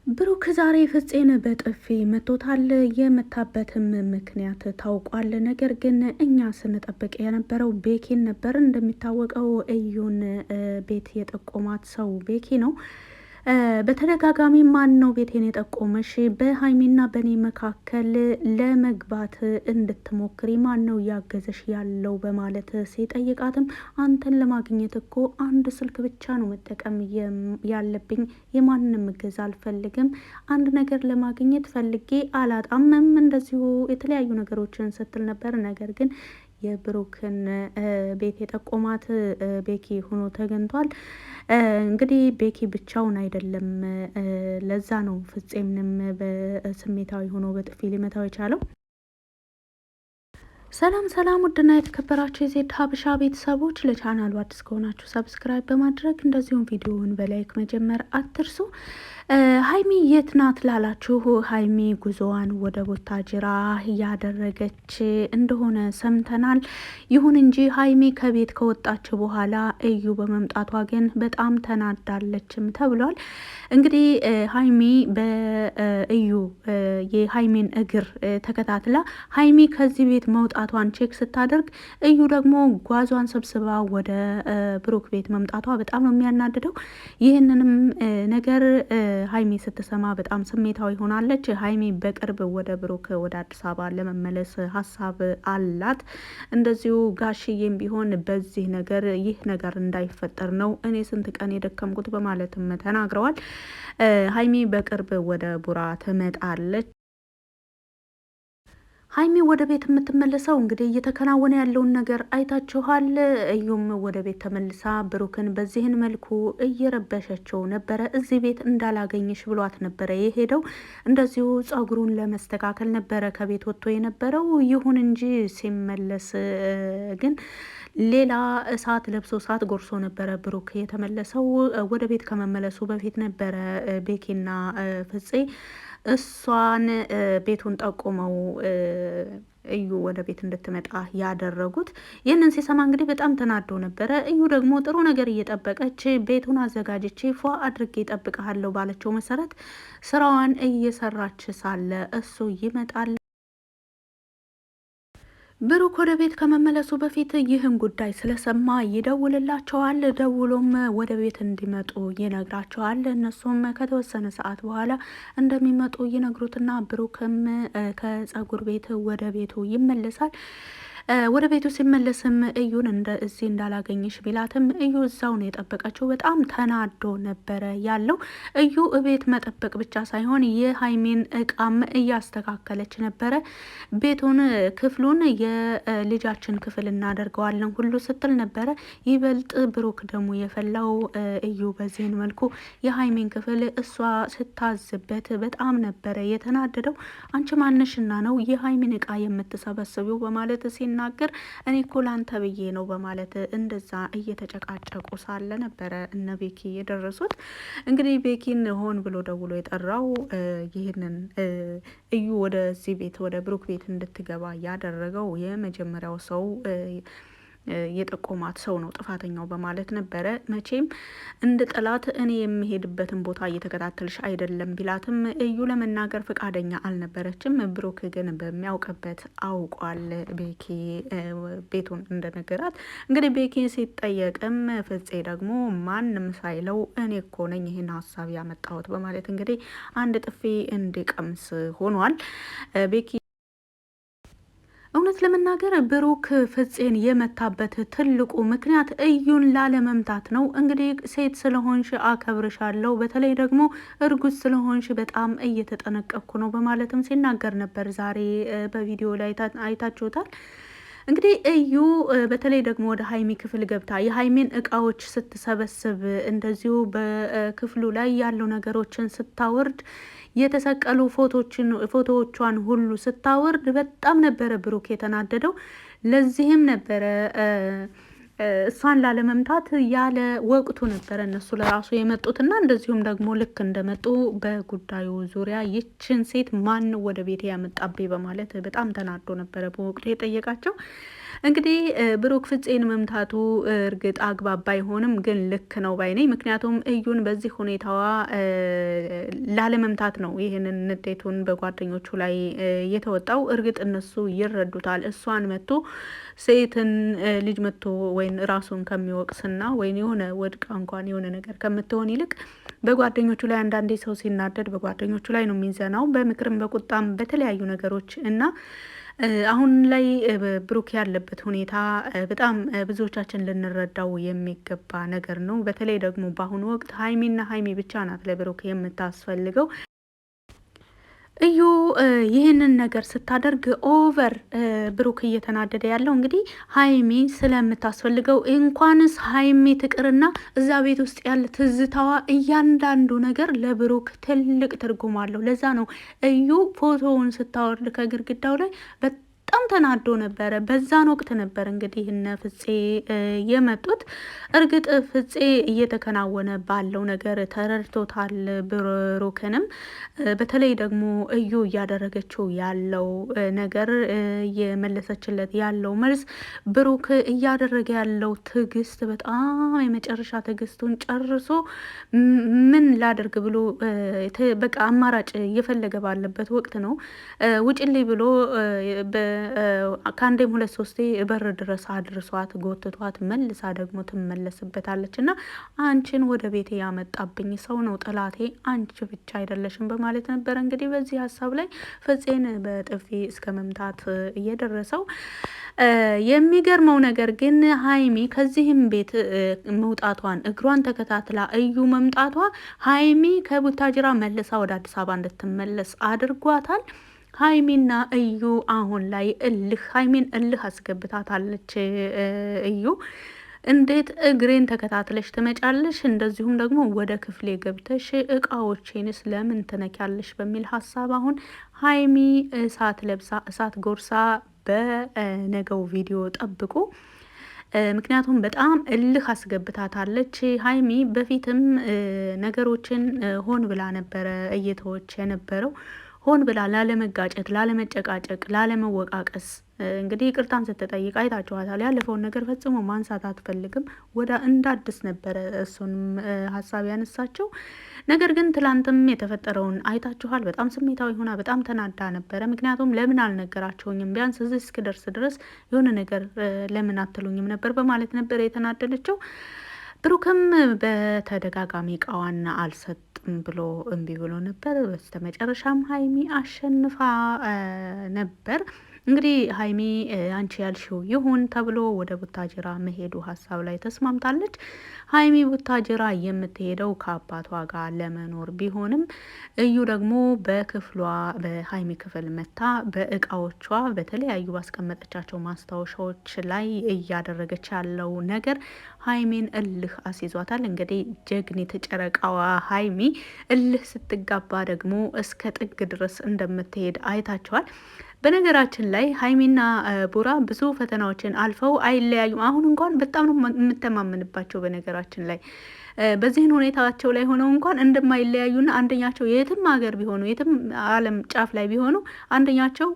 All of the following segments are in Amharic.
ብሩክ ዛሬ ፍፄን በጥፊ መቶታል። የመታበትም ምክንያት ታውቋል። ነገር ግን እኛ ስንጠብቅ የነበረው ቤኪን ነበር። እንደሚታወቀው እዩን ቤት የጠቆማት ሰው ቤኪ ነው። በተደጋጋሚ ማን ነው ቤቴን የጠቆመሽ? በሀይሚና በእኔ መካከል ለመግባት እንድትሞክሪ ማን ነው እያገዘሽ ያለው? በማለት ሲጠይቃትም አንተን ለማግኘት እኮ አንድ ስልክ ብቻ ነው መጠቀም ያለብኝ፣ የማንንም እገዛ አልፈልግም። አንድ ነገር ለማግኘት ፈልጌ አላጣምም፣ እንደዚሁ የተለያዩ ነገሮችን ስትል ነበር። ነገር ግን የብሩክን ቤት የጠቆማት ቤኪ ሆኖ ተገኝቷል። እንግዲህ ቤኪ ብቻውን አይደለም። ለዛ ነው ፍፄምንም በስሜታዊ ሆኖ በጥፊ ሊመታው የቻለው። ሰላም ሰላም፣ ውድና የተከበራችሁ የዜድ ሀበሻ ቤተሰቦች ለቻናሉ አዲስ ከሆናችሁ ሰብስክራይብ በማድረግ እንደዚሁም ቪዲዮውን በላይክ መጀመር አትርሱ። ሀይሚ የት ናት ላላችሁ፣ ሀይሚ ጉዞዋን ወደ ቡታጅራ እያደረገች እንደሆነ ሰምተናል። ይሁን እንጂ ሀይሚ ከቤት ከወጣች በኋላ እዩ በመምጣቷ ግን በጣም ተናዳለችም ተብሏል። እንግዲህ ሀይሚ በእዩ የሀይሚን እግር ተከታትላ ሀይሚ ከዚህ ቤት መውጣቷን ቼክ ስታደርግ እዩ ደግሞ ጓዟን ሰብስባ ወደ ብሩክ ቤት መምጣቷ በጣም ነው የሚያናድደው። ይህንንም ነገር ሀይሚ ስትሰማ በጣም ስሜታዊ ሆናለች። ሀይሚ በቅርብ ወደ ብሩክ ወደ አዲስ አበባ ለመመለስ ሀሳብ አላት። እንደዚሁ ጋሽዬም ቢሆን በዚህ ነገር ይህ ነገር እንዳይፈጠር ነው እኔ ስንት ቀን የደከምኩት በማለትም ተናግረዋል። ሀይሚ በቅርብ ወደ ቡራ ትመጣለች። ሀይሚ ወደ ቤት የምትመለሰው እንግዲህ እየተከናወነ ያለውን ነገር አይታችኋል። እዩም ወደ ቤት ተመልሳ ብሩክን በዚህን መልኩ እየረበሸችው ነበረ። እዚህ ቤት እንዳላገኝሽ ብሏት ነበረ የሄደው። እንደዚሁ ጸጉሩን ለመስተካከል ነበረ ከቤት ወጥቶ የነበረው። ይሁን እንጂ ሲመለስ ግን ሌላ እሳት ለብሶ እሳት ጎርሶ ነበረ ብሩክ የተመለሰው። ወደ ቤት ከመመለሱ በፊት ነበረ ቤኪና ፍፄ እሷን ቤቱን ጠቁመው እዩ ወደ ቤት እንድትመጣ ያደረጉት። ይህንን ሲሰማ እንግዲህ በጣም ተናዶ ነበረ። እዩ ደግሞ ጥሩ ነገር እየጠበቀች ቤቱን አዘጋጅቼ ፏ አድርጌ እጠብቅሃለሁ ባለችው መሰረት ስራዋን እየሰራች ሳለ እሱ ይመጣል። ብሩክ ወደ ቤት ከመመለሱ በፊት ይህን ጉዳይ ስለሰማ ይደውልላቸዋል። ደውሎም ወደ ቤት እንዲመጡ ይነግራቸዋል። እነሱም ከተወሰነ ሰዓት በኋላ እንደሚመጡ ይነግሩትና ብሩክም ከጸጉር ቤት ወደ ቤቱ ይመለሳል። ወደ ቤቱ ሲመለስም እዩን እዚህ እንዳላገኝሽ ቢላትም እዩ እዛው ነው የጠበቀችው። በጣም ተናዶ ነበረ ያለው። እዩ እቤት መጠበቅ ብቻ ሳይሆን የሀይሜን እቃም እያስተካከለች ነበረ። ቤቱን ክፍሉን የልጃችን ክፍል እናደርገዋለን ሁሉ ስትል ነበረ። ይበልጥ ብሩክ ደግሞ የፈላው እዩ በዚህን መልኩ የሀይሜን ክፍል እሷ ስታዝበት በጣም ነበረ የተናደደው። አንቺ ማንሽና ነው የሀይሜን እቃ የምትሰበስቢው? በማለት ሲናገር እኔ እኮ ላንተ ብዬ ነው በማለት እንደዛ እየተጨቃጨቁ ሳለ ነበረ እነ ቤኪ የደረሱት። እንግዲህ ቤኪን ሆን ብሎ ደውሎ የጠራው ይህንን እዩ ወደዚህ ቤት ወደ ብሩክ ቤት እንድትገባ ያደረገው የመጀመሪያው ሰው የጠቆማት ሰው ነው ጥፋተኛው በማለት ነበረ። መቼም እንደ ጠላት እኔ የምሄድበትን ቦታ እየተከታተልሽ አይደለም ቢላትም እዩ ለመናገር ፈቃደኛ አልነበረችም። ብሩክ ግን በሚያውቅበት አውቋል ቤኪ ቤቱን እንደነገራት። እንግዲህ ቤኪ ሲጠየቅም ፍፄ ደግሞ ማንም ሳይለው እኔ እኮ ነኝ ይህን ሀሳብ ያመጣሁት በማለት እንግዲህ አንድ ጥፊ እንዲቀምስ ሆኗል ቤኪ። እውነት ለመናገር ብሩክ ፍፄን የመታበት ትልቁ ምክንያት እዩን ላለመምታት ነው። እንግዲህ ሴት ስለሆንሽ አከብርሻለሁ፣ በተለይ ደግሞ እርጉዝ ስለሆንሽ በጣም እየተጠነቀቅኩ ነው በማለትም ሲናገር ነበር። ዛሬ በቪዲዮ ላይ አይታችሁታል። እንግዲህ እዩ በተለይ ደግሞ ወደ ሀይሚ ክፍል ገብታ የሀይሚን እቃዎች ስትሰበስብ እንደዚሁ በክፍሉ ላይ ያሉ ነገሮችን ስታወርድ የተሰቀሉ ፎቶዎቿን ሁሉ ስታወርድ በጣም ነበረ ብሩክ የተናደደው። ለዚህም ነበረ እሷን ላለመምታት ያለ ወቅቱ ነበረ እነሱ ለራሱ የመጡትና እንደዚሁም ደግሞ ልክ እንደመጡ በጉዳዩ ዙሪያ ይችን ሴት ማን ወደ ቤት ያመጣቤ በማለት በጣም ተናዶ ነበረ በወቅቱ የጠየቃቸው። እንግዲህ ብሩክ ፍፄን መምታቱ እርግጥ አግባብ ባይሆንም ግን ልክ ነው ባይነኝ። ምክንያቱም እዩን በዚህ ሁኔታዋ ላለመምታት ነው ይህንን ንዴቱን በጓደኞቹ ላይ የተወጣው። እርግጥ እነሱ ይረዱታል። እሷን መቶ ሴትን ልጅ መቶ ወይም ራሱን ከሚወቅስና ወይም የሆነ ወድቃ እንኳን የሆነ ነገር ከምትሆን ይልቅ በጓደኞቹ ላይ አንዳንዴ ሰው ሲናደድ በጓደኞቹ ላይ ነው የሚዘናው፣ በምክርም በቁጣም በተለያዩ ነገሮች እና አሁን ላይ ብሩክ ያለበት ሁኔታ በጣም ብዙዎቻችን ልንረዳው የሚገባ ነገር ነው። በተለይ ደግሞ በአሁኑ ወቅት ሀይሚና ሀይሚ ብቻ ናት ለብሩክ የምታስፈልገው። እዩ ይህንን ነገር ስታደርግ ኦቨር ብሩክ እየተናደደ ያለው እንግዲህ ሀይሚ ስለምታስፈልገው እንኳንስ ሀይሚ ትቅርና እዛ ቤት ውስጥ ያለ ትዝታዋ እያንዳንዱ ነገር ለብሩክ ትልቅ ትርጉም አለው። ለዛ ነው እዩ ፎቶውን ስታወርድ ከግድግዳው ላይ በጣም ተናዶ ነበረ። በዛን ወቅት ነበር እንግዲህ እነ ፍፄ የመጡት። እርግጥ ፍፄ እየተከናወነ ባለው ነገር ተረድቶታል ብሩክንም። በተለይ ደግሞ እዩ እያደረገችው ያለው ነገር እየመለሰችለት ያለው መልስ ብሩክ እያደረገ ያለው ትዕግስት በጣም የመጨረሻ ትዕግስቱን ጨርሶ ምን ላደርግ ብሎ በቃ አማራጭ እየፈለገ ባለበት ወቅት ነው ውጭልኝ ብሎ ከአንዴም ሁለት ሶስቴ በር ድረስ አድርሷት ጎትቷት መልሳ ደግሞ ትመለስበታለች። እና አንቺን ወደ ቤቴ ያመጣብኝ ሰው ነው ጠላቴ፣ አንቺ ብቻ አይደለሽም በማለት ነበረ እንግዲህ በዚህ ሀሳብ ላይ ፍፄን በጥፊ እስከ መምታት እየደረሰው። የሚገርመው ነገር ግን ሀይሚ ከዚህም ቤት መውጣቷን እግሯን ተከታትላ እዩ መምጣቷ ሀይሚ ከቡታጅራ መልሳ ወደ አዲስ አበባ እንድትመለስ አድርጓታል። ሀይሚና እዩ አሁን ላይ ሀይሚን እልህ አስገብታታለች። እዩ እንዴት እግሬን ተከታትለሽ ትመጫለሽ? እንደዚሁም ደግሞ ወደ ክፍሌ ገብተሽ እቃዎቼንስ ለምን ትነኪያለሽ? በሚል ሀሳብ አሁን ሀይሚ እሳት ለብሳ እሳት ጎርሳ በነገው ቪዲዮ ጠብቁ። ምክንያቱም በጣም እልህ አስገብታታለች። ሀይሚ በፊትም ነገሮችን ሆን ብላ ነበረ እየተወች የነበረው ሆን ብላ ላለመጋጨት፣ ላለመጨቃጨቅ፣ ላለመወቃቀስ እንግዲህ ይቅርታም ስትጠይቅ አይታችኋታል። ያለፈውን ነገር ፈጽሞ ማንሳት አትፈልግም። ወደ እንደ አዲስ ነበረ እሱንም ሀሳብ ያነሳቸው። ነገር ግን ትላንትም የተፈጠረውን አይታችኋል። በጣም ስሜታዊ ሆና በጣም ተናዳ ነበረ። ምክንያቱም ለምን አልነገራቸውኝም ቢያንስ እዚህ እስክደርስ ድረስ የሆነ ነገር ለምን አትሉኝም ነበር በማለት ነበር የተናደደችው። ብሩክም በተደጋጋሚ እቃዋን አልሰጥም ብሎ እምቢ ብሎ ነበር። በስተመጨረሻም ሀይሚ አሸንፋ ነበር። እንግዲህ ሀይሚ አንቺ ያልሽው ይሁን ተብሎ ወደ ቡታጅራ መሄዱ ሀሳብ ላይ ተስማምታለች። ሀይሚ ቡታጅራ የምትሄደው ከአባቷ ጋር ለመኖር ቢሆንም እዩ ደግሞ በክፍሏ በሀይሚ ክፍል መታ በእቃዎቿ በተለያዩ ባስቀመጠቻቸው ማስታወሻዎች ላይ እያደረገች ያለው ነገር ሀይሚን እልህ አስይዟታል። እንግዲህ ጀግኒት ጨረቃዋ ሀይሚ እልህ ስትጋባ ደግሞ እስከ ጥግ ድረስ እንደምትሄድ አይታቸዋል። በነገራችን ላይ ሀይሚና ቡራ ብዙ ፈተናዎችን አልፈው አይለያዩም። አሁን እንኳን በጣም ነው የምተማመንባቸው። በነገራችን ላይ በዚህን ሁኔታቸው ላይ ሆነው እንኳን እንደማይለያዩና አንደኛቸው የትም ሀገር ቢሆኑ የትም ዓለም ጫፍ ላይ ቢሆኑ አንደኛቸው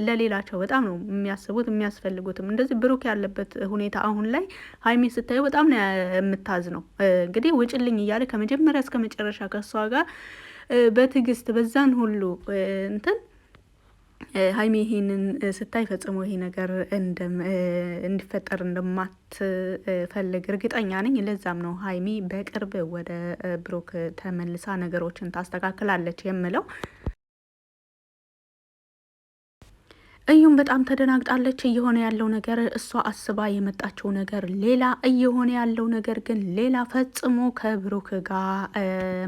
ለሌላቸው በጣም ነው የሚያስቡት የሚያስፈልጉትም። እንደዚህ ብሩክ ያለበት ሁኔታ አሁን ላይ ሀይሚ ስታዩ በጣም ነው የምታዝ ነው። እንግዲህ ውጭልኝ እያለ ከመጀመሪያ እስከ መጨረሻ ከሷ ጋር በትዕግስት በዛን ሁሉ እንትን ሀይሚ ይሄንን ስታይ ፈጽሞ ይሄ ነገር እንዲፈጠር እንደማትፈልግ እርግጠኛ ነኝ። ለዛም ነው ሀይሚ በቅርብ ወደ ብሩክ ተመልሳ ነገሮችን ታስተካክላለች የምለው። እዩም በጣም ተደናግጣለች። እየሆነ ያለው ነገር እሷ አስባ የመጣችው ነገር ሌላ፣ እየሆነ ያለው ነገር ግን ሌላ። ፈጽሞ ከብሩክ ጋር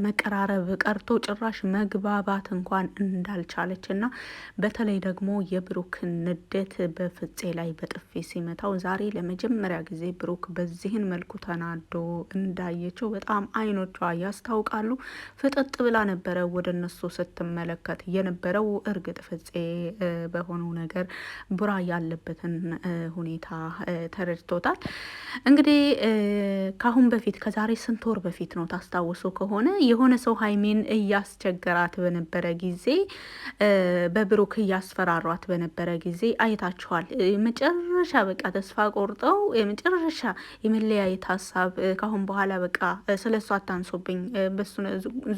መቀራረብ ቀርቶ ጭራሽ መግባባት እንኳን እንዳልቻለች እና በተለይ ደግሞ የብሩክ ንዴት በፍፄ ላይ በጥፊ ሲመታው ዛሬ ለመጀመሪያ ጊዜ ብሩክ በዚህን መልኩ ተናዶ እንዳየችው በጣም አይኖቿ ያስታውቃሉ። ፍጥጥ ብላ ነበረ ወደ እነሱ ስትመለከት የነበረው። እርግጥ ፍፄ በሆነው ነገር ነገር ቡራ ያለበትን ሁኔታ ተረድቶታል። እንግዲህ ከአሁን በፊት ከዛሬ ስንት ወር በፊት ነው ታስታውሱ ከሆነ የሆነ ሰው ሀይሚን እያስቸገራት በነበረ ጊዜ በብሩክ እያስፈራሯት በነበረ ጊዜ አይታችኋል። መጨረሻ በቃ ተስፋ ቆርጠው የመጨረሻ የመለያየት ሀሳብ ካሁን በኋላ በቃ ስለ እሱ አታንሶብኝ፣ በሱ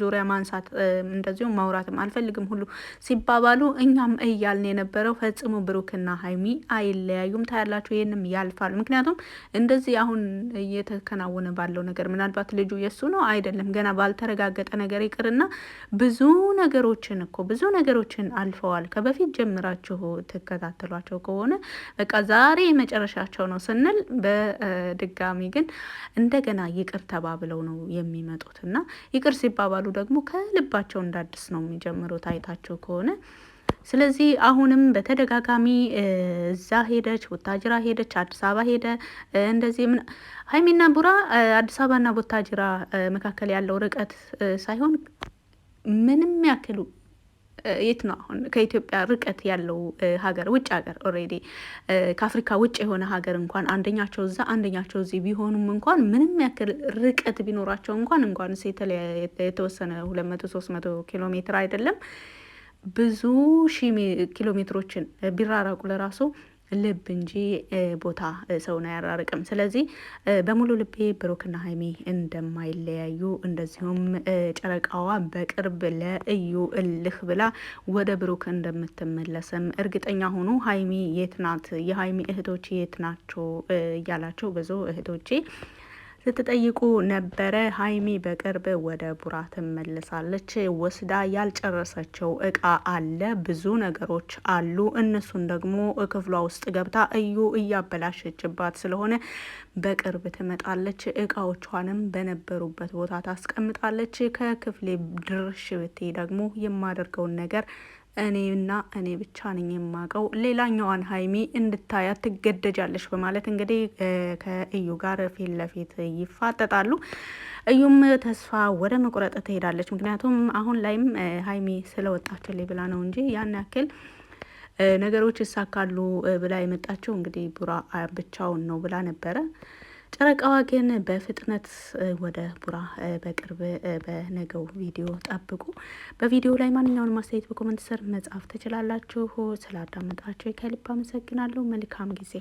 ዙሪያ ማንሳት እንደዚሁም ማውራትም አልፈልግም ሁሉ ሲባባሉ እኛም እያልን የነበረው ፈጽሞ ብሩክና ሀይሚ አይለያዩም። ታያላችሁ፣ ይህንም ያልፋል። ምክንያቱም እንደዚህ አሁን እየተከናወነ ባለው ነገር ምናልባት ልጁ የሱ ነው አይደለም ገና ባልተረጋገጠ ነገር ይቅርና ብዙ ነገሮችን አልፈዋል። ከበፊት ጀምራችሁ ትከታተሏቸው ከሆነ በቃ ዛሬ የመጨረሻቸው ነው ስንል በድጋሚ ግን እንደገና ይቅር ተባብለው ነው የሚመጡት እና ይቅር ሲባባሉ ደግሞ ከልባቸው እንዳድስ ነው የሚጀምሩት አይታቸው ከሆነ። ስለዚህ አሁንም በተደጋጋሚ እዛ ሄደች፣ ቡታጅራ ሄደች፣ አዲስ አበባ ሄደ። እንደዚህ ሀይሚና ቡራ አዲስ አበባና ቡታጅራ መካከል ያለው ርቀት ሳይሆን ምንም ያክሉ የት ነው አሁን ከኢትዮጵያ ርቀት ያለው ሀገር ውጭ ሀገር ኦልሬዲ ከአፍሪካ ውጭ የሆነ ሀገር እንኳን አንደኛቸው እዛ አንደኛቸው እዚህ ቢሆኑም እንኳን ምንም ያክል ርቀት ቢኖራቸው እንኳን የተወሰነ 200-300 ኪሎ ሜትር አይደለም ብዙ ሺህ ኪሎ ሜትሮችን ቢራራቁ ለራሱ ልብ እንጂ ቦታ ሰውን አያራርቅም። ስለዚህ በሙሉ ልቤ ብሩክና ሀይሚ እንደማይለያዩ እንደዚሁም ጨረቃዋ በቅርብ ለእዩ እልህ ብላ ወደ ብሩክ እንደምትመለስም እርግጠኛ ሆኑ። ሀይሚ የት ናት? የሀይሚ እህቶች የት ናቸው? እያላቸው ብዙ እህቶቼ ስትጠይቁ ነበረ። ሀይሚ በቅርብ ወደ ቡራ ትመለሳለች። ወስዳ ያልጨረሰችው እቃ አለ፣ ብዙ ነገሮች አሉ። እነሱን ደግሞ ክፍሏ ውስጥ ገብታ እዩ እያበላሸችባት ስለሆነ በቅርብ ትመጣለች። እቃዎቿንም በነበሩበት ቦታ ታስቀምጣለች። ከክፍሌ ድርሽ ብቴ ደግሞ የማደርገውን ነገር እኔ ብቻ ነኝ የማውቀው፣ ሌላኛዋን ሀይሚ እንድታያት ትገደጃለች በማለት እንግዲህ ከእዩ ጋር ፊት ለፊት ይፋጠጣሉ። እዩም ተስፋ ወደ መቁረጥ ትሄዳለች። ምክንያቱም አሁን ላይም ሀይሚ ስለወጣችልኝ ብላ ነው እንጂ ያን ያክል ነገሮች ይሳካሉ ብላ የመጣችው እንግዲህ ቡራ ብቻውን ነው ብላ ነበረ። ጨረቃዋ ግን በፍጥነት ወደ ቡራ በቅርብ በነገው ቪዲዮ ጠብቁ። በቪዲዮ ላይ ማንኛውንም አስተያየት በኮመንት ስር መጻፍ ትችላላችሁ። ስላዳመጣችሁ ከልብ አመሰግናለሁ። መልካም ጊዜ